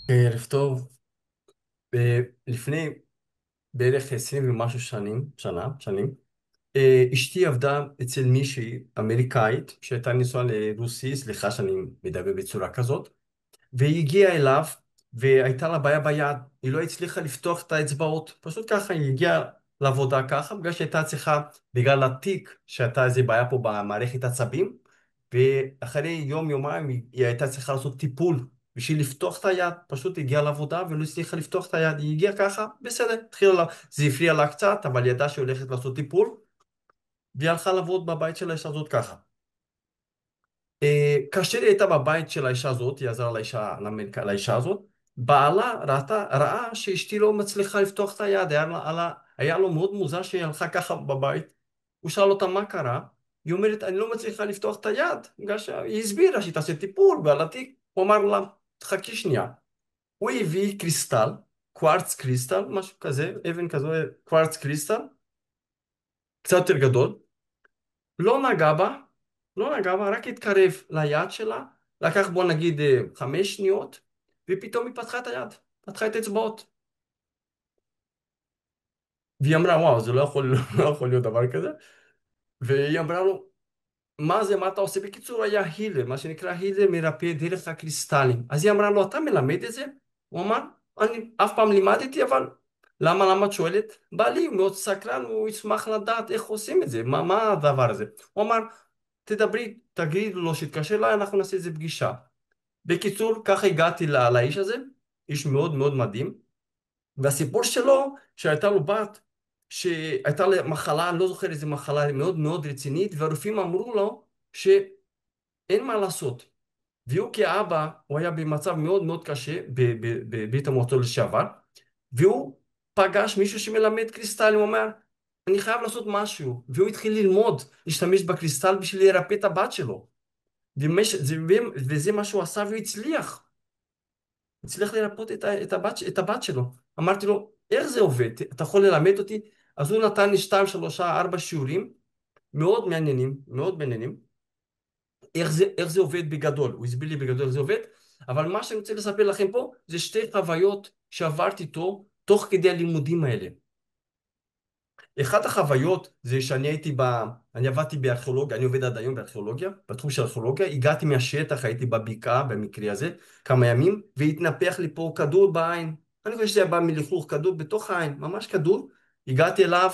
ערב טוב. לפני בערך 20 ומשהו שנים, אשתי עבדה אצל מישהי אמריקאית שהייתה נשואה לרוסי, סליחה שאני מדבר בצורה כזאת, והיא הגיעה אליו והייתה לה בעיה ביד, היא לא הצליחה לפתוח את האצבעות, פשוט ככה היא הגיעה לעבודה ככה, בגלל שהייתה צריכה, בגלל התיק שהייתה איזה בעיה פה במערכת עצבים, ואחרי יום יומיים היא הייתה צריכה לעשות טיפול בשביל לפתוח את היד, פשוט הגיעה לעבודה ולא הצליחה לפתוח את היד, היא הגיעה ככה, בסדר, התחילה לה, זה הפריע לה קצת, אבל היא ידעה שהיא הולכת לעשות טיפול, והיא הלכה לעבוד בבית של האישה הזאת ככה. כאשר היא הייתה בבית של האישה הזאת, היא עזרה לאישה הזאת, בעלה ראה שאשתי לא מצליחה לפתוח את היד, היה לו מאוד מוזר שהיא הלכה ככה בבית, הוא שאל אותה מה קרה, היא אומרת אני לא מצליחה לפתוח את היד, בגלל שהיא הסבירה שהיא תעשה טיפול ועל התיק, הוא אמר לה חכי שנייה, הוא הביא קריסטל, קווארץ קריסטל, משהו כזה, אבן כזה, קווארץ קריסטל, קצת יותר גדול, לא נגע בה, לא נגע בה, רק התקרב ליד שלה, לקח בוא נגיד 5 שניות, ופתאום היא פתחה את היד, פתחה את האצבעות. והיא אמרה, וואו, זה לא יכול, לא יכול להיות דבר כזה. והיא אמרה לו, מה זה, מה אתה עושה? בקיצור, היה הילר, מה שנקרא הילר מרפא דרך הקריסטלים. אז היא אמרה לו, אתה מלמד את זה? הוא אמר, אני אף פעם לימדתי, אבל למה את שואלת? בעלי הוא מאוד סקרן, הוא ישמח לדעת איך עושים את זה, מה הדבר הזה? הוא אמר, תגידי לו שיתקשר אליי, אנחנו נעשה איזה פגישה. בקיצור, ככה הגעתי לאיש הזה, איש מאוד מאוד מדהים, והסיפור שלו, שהייתה לו בת, שהייתה לה מחלה, אני לא זוכר איזה מחלה מאוד מאוד רצינית, והרופאים אמרו לו שאין מה לעשות. והוא כאבא, הוא היה במצב מאוד מאוד קשה בברית המועצות לשעבר, והוא פגש מישהו שמלמד קריסטלים, הוא אומר, אני חייב לעשות משהו, והוא התחיל ללמוד, להשתמש בקריסטל בשביל לרפא את הבת שלו. וזה מה שהוא עשה והוא הצליח לרפות את הבת שלו. אמרתי לו, איך זה עובד? אתה יכול ללמד אותי? אז הוא נתן לי 2, 3, 4 שיעורים מאוד מעניינים, מאוד מעניינים, איך זה עובד בגדול. הוא הסביר לי בגדול איך זה עובד, אבל מה שאני רוצה לספר לכם פה, זה 2 חוויות שעברתי איתו תוך כדי הלימודים האלה. אחת החוויות זה אני עבדתי בארכיאולוגיה, אני עובד עד היום בארכיאולוגיה, בתחום של ארכיאולוגיה, הגעתי מהשטח, הייתי בבקעה במקרה הזה, כמה ימים, והתנפח לי פה כדור בעין. אני חושב שזה בא מלכלוך, כדור בתוך העין, ממש כדור. הגעתי אליו,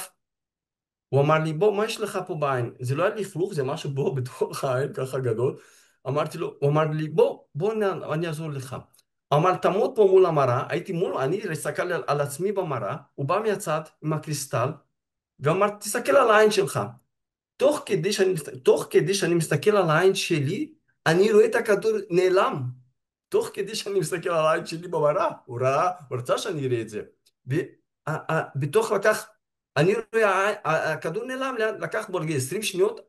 הוא אמר לי, בוא, מה יש לך פה בעין? זה לא היה לכלוך, זה משהו בו בתוך העין, ככה גדול. אמרתי לו, הוא אמר לי, אני אעזור לך. הוא אמר, תעמוד פה מול המראה, הייתי מול, אני הסתכל על עצמי במראה, הוא בא מהצד עם הקריסטל, ואמר, תסתכל על העין שלך. תוך כדי שאני מסתכל על העין שלי, אני רואה את הכדור נעלם. תוך כדי שאני מסתכל על העין שלי במראה, הוא רצה שאני אראה את זה. ובתוך אני רואה, הכדור נעלם, לקח בו 20 שניות,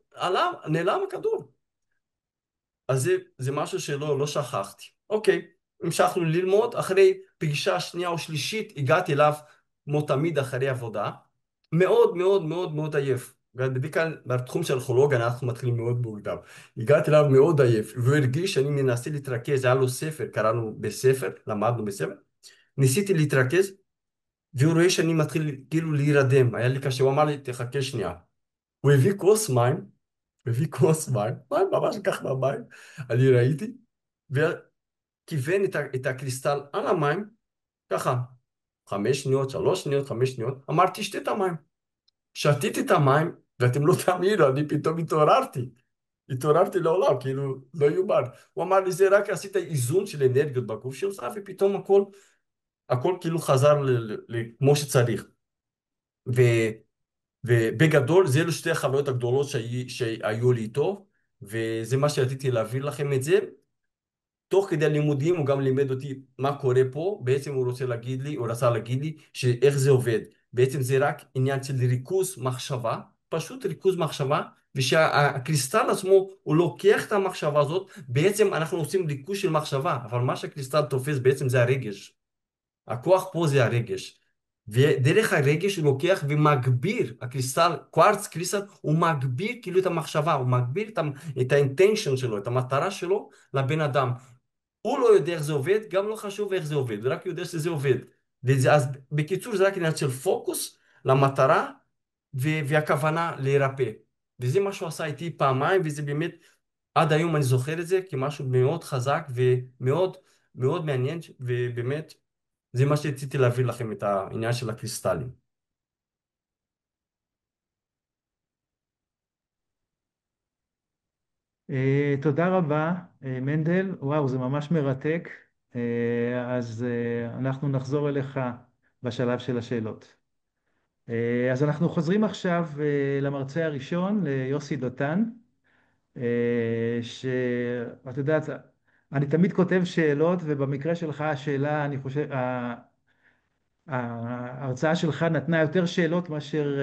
נעלם הכדור. אז זה משהו שלא לא שכחתי. אוקיי, המשכנו ללמוד, אחרי פגישה שנייה או שלישית, הגעתי אליו, כמו תמיד אחרי עבודה. מאוד מאוד מאוד מאוד עייף. בדרך כלל בתחום של ארכיאולוגיה אנחנו מתחילים מאוד מוקדם. הגעתי אליו מאוד עייף, והוא הרגיש שאני מנסה להתרכז, היה לו ספר, קראנו בספר, למדנו בספר, ניסיתי להתרכז, והוא רואה שאני מתחיל כאילו להירדם, היה לי קשה, הוא אמר לי, תחכה שנייה. הוא הביא כוס מים ממש כך מהמים, אני ראיתי, וכיוון את הקריסטל על המים, ככה, 5 שניות, 3 שניות, 5 שניות, אמרתי, שתה את המים. שתיתי את המים, ואתם לא תאמינו, אני פתאום התעוררתי לעולם, כאילו, לא יאומן. הוא אמר לי, זה רק עשית איזון של אנרגיות בגוף שלך, ופתאום הכל כאילו חזר כמו שצריך. ו, ובגדול, זה אלו 2 החוויות הגדולות שהיו לי איתו, וזה מה שרציתי להעביר לכם את זה. תוך כדי הלימודים הוא גם לימד אותי מה קורה פה, בעצם הוא רצה להגיד לי שאיך זה עובד. בעצם זה רק עניין של ריכוז מחשבה, פשוט ריכוז מחשבה, ושהקריסטל עצמו הוא לוקח את המחשבה הזאת, בעצם אנחנו עושים ריכוז של מחשבה, אבל מה שהקריסטל תופס בעצם זה הרגש. הכוח פה זה הרגש. ודרך הרגש הוא לוקח ומגביר, קווארץ קריסטל, הוא מגביר כאילו את המחשבה, הוא מגביר את האינטנשן שלו, את המטרה שלו לבן אדם. הוא לא יודע איך זה עובד, גם לא חשוב איך זה עובד, הוא רק יודע שזה עובד. אז בקיצור, זה רק עניין של פוקוס למטרה והכוונה להירפא. וזה מה שהוא עשה איתי פעמיים, וזה באמת, עד היום אני זוכר את זה כמשהו מאוד חזק ומאוד מאוד מעניין, ובאמת, זה מה שרציתי להעביר לכם, את העניין של הקריסטלים. תודה רבה, מנדל. וואו, זה ממש מרתק. אז אנחנו נחזור אליך בשלב של השאלות. אז אנחנו חוזרים עכשיו למרצה הראשון, ליוסי דותן, שאת יודעת, אני תמיד כותב שאלות, ובמקרה שלך השאלה, אני חושב, ההרצאה שלך נתנה יותר שאלות מאשר